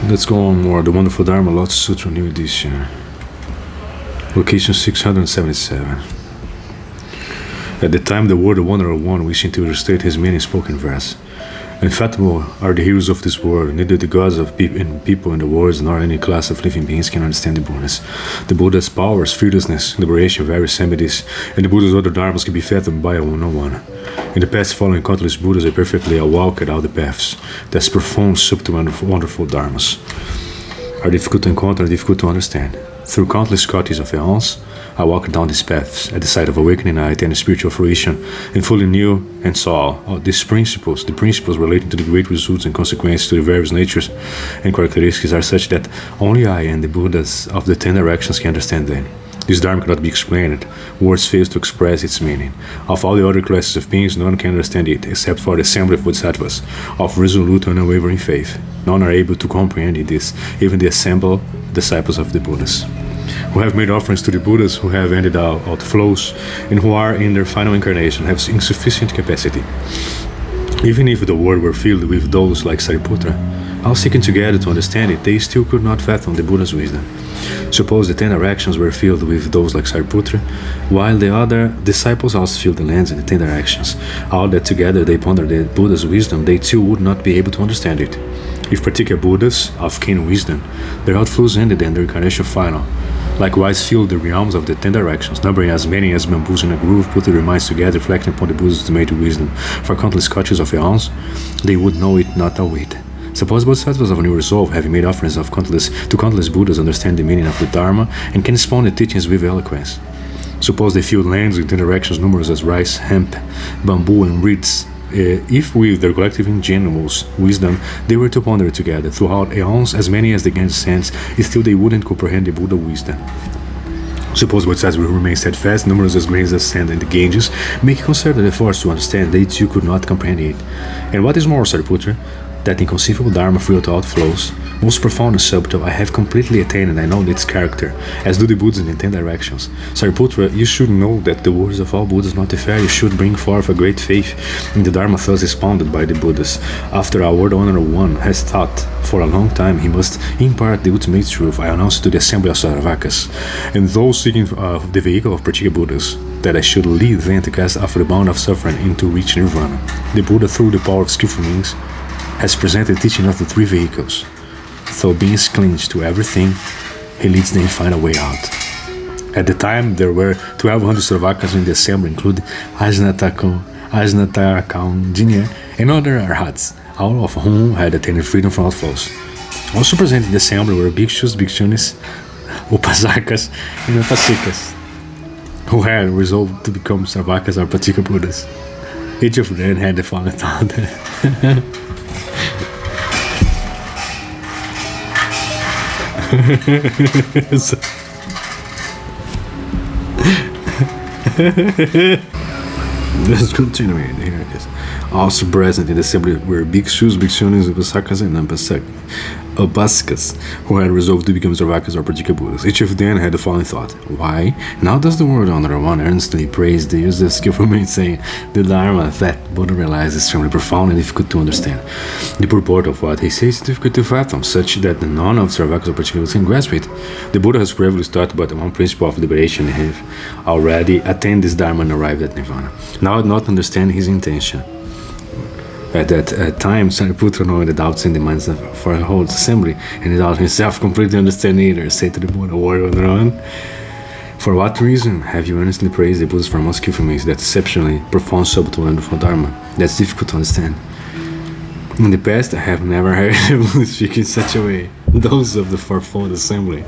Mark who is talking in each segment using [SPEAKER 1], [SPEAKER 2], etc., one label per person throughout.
[SPEAKER 1] Let's go on more. The Wonderful Dharma Lotus Sutra, new edition. Location 677. At the time the world wanderer one, wishing to illustrate his meaning, spoke in verse. Infathomable are the heroes of this world. Neither the gods of people in the world, nor any class of living beings can understand the Buddhas. The Buddha's powers, fearlessness, liberation, various remedies, and the Buddha's other dharmas can be fathomed by no one. In the past, following countless Buddhas, I perfectly walked all the paths. That's profound, subtle, and wonderful dharmas are difficult to encounter and difficult to understand. Through countless coties of eons, I walked down these paths at the sight of awakening night and spiritual fruition, and fully knew and saw all these principles. The principles relating to the great results and consequences to the various natures and characteristics are such that only I and the Buddhas of the 10 directions can understand them. This Dharma cannot be explained. Words fail to express its meaning. Of all the other classes of beings, none can understand it, except for the assembly of Bodhisattvas, of resolute and unwavering faith. None are able to comprehend this, even the assembled disciples of the Buddhas, who have made offerings to the Buddhas, who have ended out flows, and who are in their final incarnation, have insufficient capacity. Even if the world were filled with those like Sariputra, all seeking together to understand it, they still could not fathom the Buddha's wisdom. Suppose the 10 directions were filled with those like Sariputra, while the other disciples also filled the lands in the 10 directions. All that together they pondered the Buddha's wisdom, they too would not be able to understand it. If particular Buddhas of keen wisdom, their outflows ended and their incarnation final, likewise filled the realms of the 10 directions, numbering as many as bamboos in a groove, put their minds together, reflecting upon the Buddha's ultimate wisdom. For countless coties of eons, they would know it not a whit. Suppose Bodhisattvas of a new resolve, having made offerings of countless Buddhas, understand the meaning of the Dharma and can expound the teachings with eloquence. Suppose they filled lands in 10 directions numerous as rice, hemp, bamboo, and reeds. If with their collective ingenuous wisdom they were to ponder together throughout eons, as many as the Ganges sands, still they wouldn't comprehend the Buddha wisdom. Suppose Bodhisattvas will remain steadfast, numerous as grains of sand in the Ganges, making concerted efforts to understand, they too could not comprehend it. And what is more, Sariputra, that inconceivable Dharma free to outflows, most profound and subtle, I have completely attained and I know its character, as do the Buddhas in the 10 directions. Sariputra, you should know that the words of all Buddhas not differ. You should bring forth a great faith in the Dharma thus expounded by the Buddhas. After our world honorer one has thought for a long time, he must impart the ultimate truth. I announce to the assembly of Saravakas, and those seeking the vehicle of particular Buddhas, that I should lead them to cast off the bound of suffering into reach nirvana. The Buddha, through the power of skillful means, has presented teaching of the 3 vehicles. Though being clinged to everything, he leads them to find a way out. At the time, there were 1,200 Saravakas in the assembly, including Ajnatakamdinya and other arhats, all of whom had attained freedom from outflows. Also present in the assembly were bhikshus, bhikshunis, upasakas, and upasikas, who had resolved to become Saravakas or particular Buddhas. Each of them had the following thought. Let's continue it. Here it is. Also present in the assembly were bhikshus, bhikshunis, upasakas, and upasikas, who had resolved to become Saravakas or particular Buddhas. Each of them had the following thought: why? Now does the world honorer one earnestly praise the use of skillful means, saying, the Dharma that Buddha realized is extremely profound and difficult to understand. The purport of what he says is difficult to fathom, such that none of Saravakas or particular Buddhas can grasp it. The Buddha has previously taught but one principle of liberation and have already attained this Dharma and arrived at Nirvana. Now I do not understand his intention. At that time, Sariputra, knowing the doubts in the minds for a whole assembly, and without himself completely understanding either, said to the Buddha, warrior on, for what reason have you earnestly praised the Buddhas for most skillful means, that exceptionally profound, subtle, wonderful Dharma? That's difficult to understand. In the past, I have never heard a Buddha speak in such a way. Those of the fourfold assembly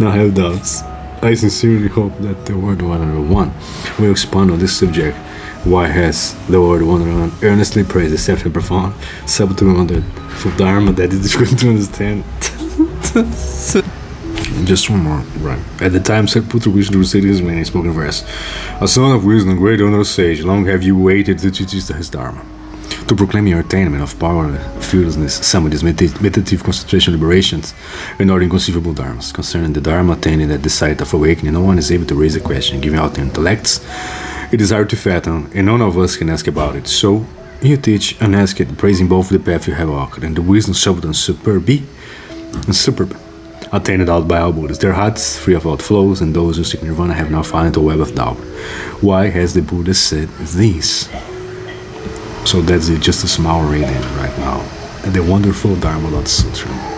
[SPEAKER 1] now have doubts. I sincerely hope that the Word Wanderer One will expand on this subject. Why has the Word Wanderer One earnestly praised the exceptionally profound, subtle, wonderful Dharma that is difficult to understand? Just one more, right. At the time, Sariputra wished to recite his meaning, spoken verse. A son of wisdom, great honorable sage, long have you waited to teach his Dharma, to proclaim your attainment of power, fearlessness, samadhis, meditative concentration, liberations, and other inconceivable dharmas. Concerning the Dharma attained at the sight of awakening, no one is able to raise a question, giving out their intellects. It is hard to fathom, and none of us can ask about it. So, you teach unasked, praising both the path you have walked, and the wisdom, subtle, and superb be and superb, attained out by all Buddhas. Their hearts free of outflows, and those who seek nirvana have not fallen into the web of doubt. Why has the Buddha said this? So that's just a small reading right now. The Wonderful Dharma Lotus Sutra.